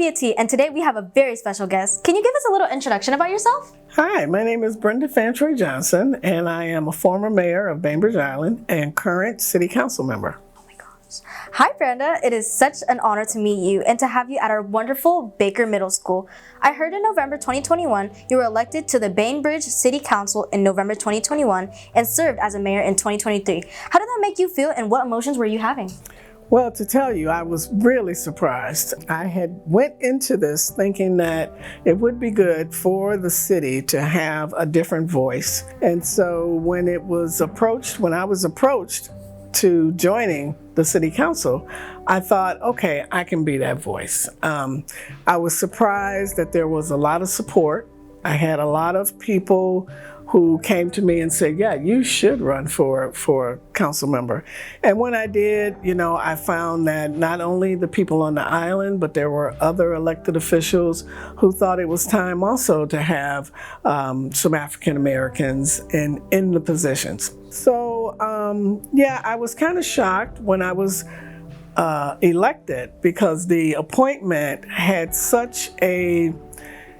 Sophia T, and today we have a very special guest. Can you give us a little introduction about yourself? Hi, my name is Brenda Fantroy-Johnson, and I am a former mayor of Bainbridge Island and current city council member. Oh my gosh. Hi Brenda, it is such an honor to meet you and to have you at our wonderful Baker Middle School. I heard in November 2021 you were elected to the Bainbridge City Council in November 2021 and served as a mayor in 2023. How did that make you feel and what emotions were you having? Well, to tell you, I was really surprised. I had went into this thinking that it would be good for the city to have a different voice. And so when I was approached to joining the city council, I thought, okay, I can be that voice. I was surprised that there was a lot of support. I had a lot of people who came to me and said, yeah, you should run for council member. And when I did, I found that not only the people on the island, but there were other elected officials who thought it was time also to have some African Americans in the positions. So I was kind of shocked when I was elected because the appointment had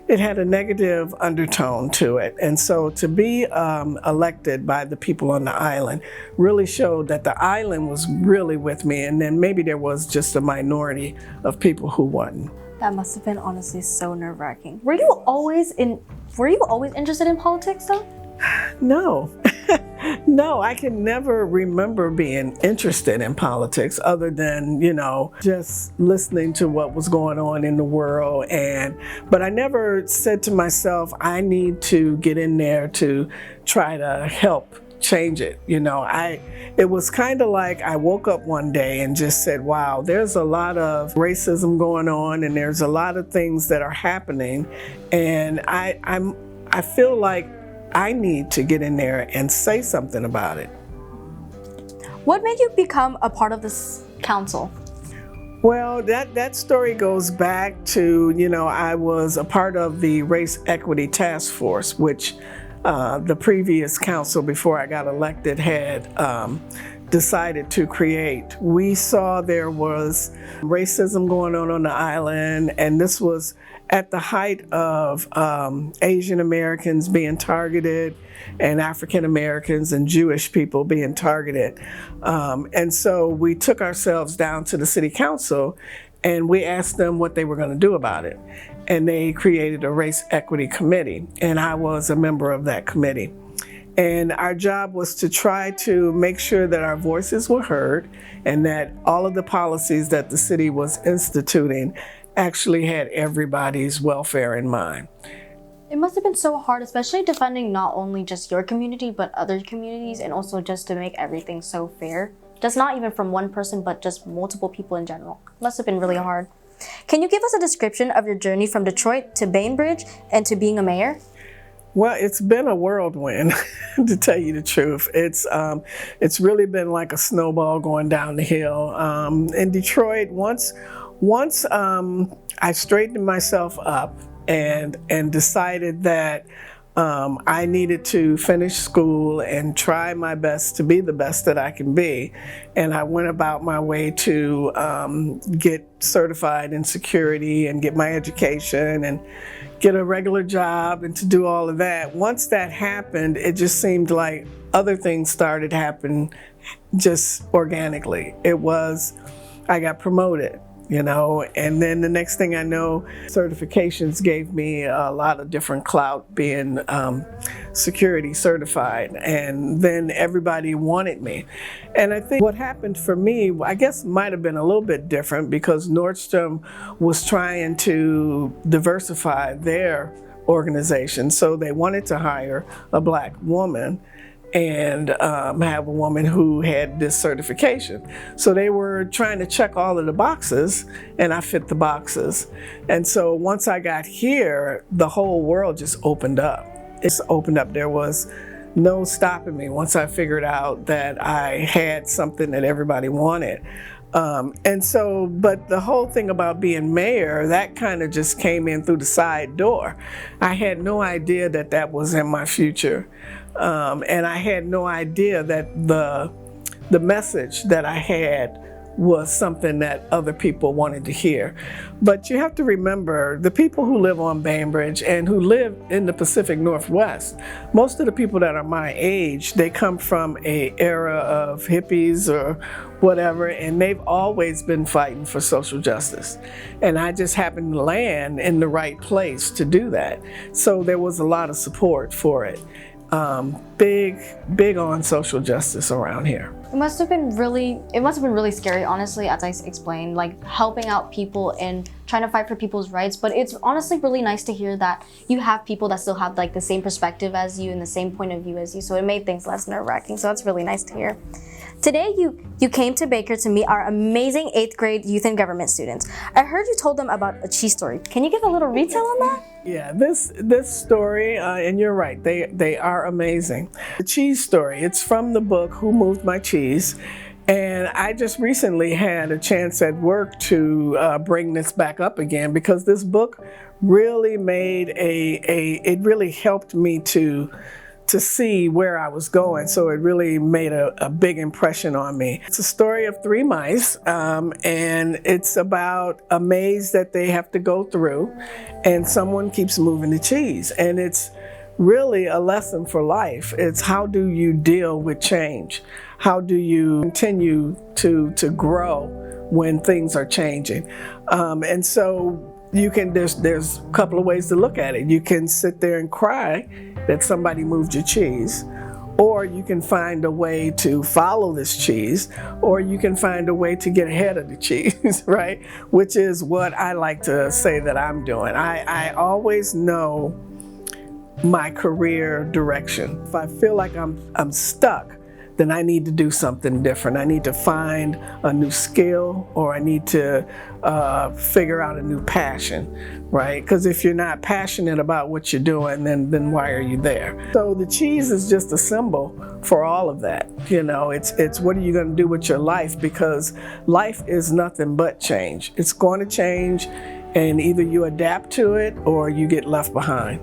it had a negative undertone to it. And so to be elected by the people on the island really showed that the island was really with me, and then maybe there was just a minority of people who wasn't. That must have been honestly so nerve-wracking. Were you always interested in politics though? No. No, I can never remember being interested in politics other than, just listening to what was going on in the world. But I never said to myself, I need to get in there to try to help change it. It was kind of like I woke up one day and just said, wow, there's a lot of racism going on and there's a lot of things that are happening. And I feel like I need to get in there and say something about it. What made you become a part of this council? Well, that story goes back to, I was a part of the Race Equity Task Force, which the previous council before I got elected had decided to create. We saw there was racism going on the island, and this was at the height of Asian Americans being targeted and African Americans and Jewish people being targeted. And so we took ourselves down to the city council and we asked them what they were going to do about it. And they created a race equity committee, and I was a member of that committee. And our job was to try to make sure that our voices were heard and that all of the policies that the city was instituting actually had everybody's welfare in mind. It must have been so hard, especially defending not only just your community, but other communities, and also just to make everything so fair. Just not even from one person, but just multiple people in general. Must have been really hard. Can you give us a description of your journey from Detroit to Bainbridge and to being a mayor? Well, it's been a whirlwind, to tell you the truth. It's really been like a snowball going down the hill. In Detroit, once I straightened myself up and decided that I needed to finish school and try my best to be the best that I can be. And I went about my way to get certified in security and get my education and get a regular job and to do all of that. Once that happened, it just seemed like other things started happening just organically. I got promoted. And then the next thing I know, certifications gave me a lot of different clout being security certified, and then everybody wanted me. And I think what happened for me, I guess might have been a little bit different because Nordstrom was trying to diversify their organization. So they wanted to hire a Black woman and have a woman who had this certification. So they were trying to check all of the boxes, and I fit the boxes. And so once I got here, the whole world just opened up. It's opened up. There was no stopping me once I figured out that I had something that everybody wanted. But the whole thing about being mayor, that kind of just came in through the side door. I had no idea that that was in my future. And I had no idea that the message that I had was something that other people wanted to hear. But you have to remember, the people who live on Bainbridge and who live in the Pacific Northwest, most of the people that are my age, they come from an era of hippies or whatever, and they've always been fighting for social justice. And I just happened to land in the right place to do that. So there was a lot of support for it. Big on social justice around here. It must have been really scary, honestly, as I explained, like helping out people and trying to fight for people's rights. But it's honestly really nice to hear that you have people that still have like the same perspective as you and the same point of view as you. So it made things less nerve-wracking. So that's really nice to hear. Today, you came to Baker to meet our amazing 8th grade youth and government students. I heard you told them about a cheese story. Can you give a little retell on that? Yeah, this story, and you're right, they are amazing. The cheese story, it's from the book Who Moved My Cheese? And I just recently had a chance at work to bring this back up again, because this book really made it really helped me to see where I was going. So it really made a big impression on me. It's a story of 3 mice, and it's about a maze that they have to go through, and someone keeps moving the cheese. And it's really a lesson for life. It's how do you deal with change? How do you continue to grow when things are changing? And so you can, there's a couple of ways to look at it. You can sit there and cry that somebody moved your cheese, or you can find a way to follow this cheese, or you can find a way to get ahead of the cheese, right? Which is what I like to say that I'm doing. I always know my career direction. If I feel like I'm stuck, then I need to do something different. I need to find a new skill, or I need to figure out a new passion, right? Because if you're not passionate about what you're doing, then why are you there? So the cheese is just a symbol for all of that. You know, it's what are you going to do with your life? Because life is nothing but change. It's going to change, and either you adapt to it or you get left behind.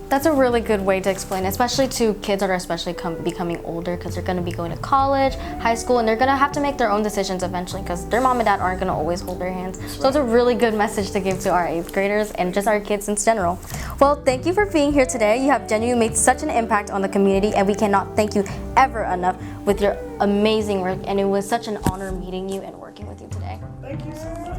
That's a really good way to explain, especially to kids that are becoming older, because they're going to be going to college, high school, and they're going to have to make their own decisions eventually, because their mom and dad aren't going to always hold their hands. So it's a really good message to give to our 8th graders and just our kids in general. Well, thank you for being here today. You have genuinely made such an impact on the community, and we cannot thank you ever enough with your amazing work, and it was such an honor meeting you and working with you today. Thank you so much.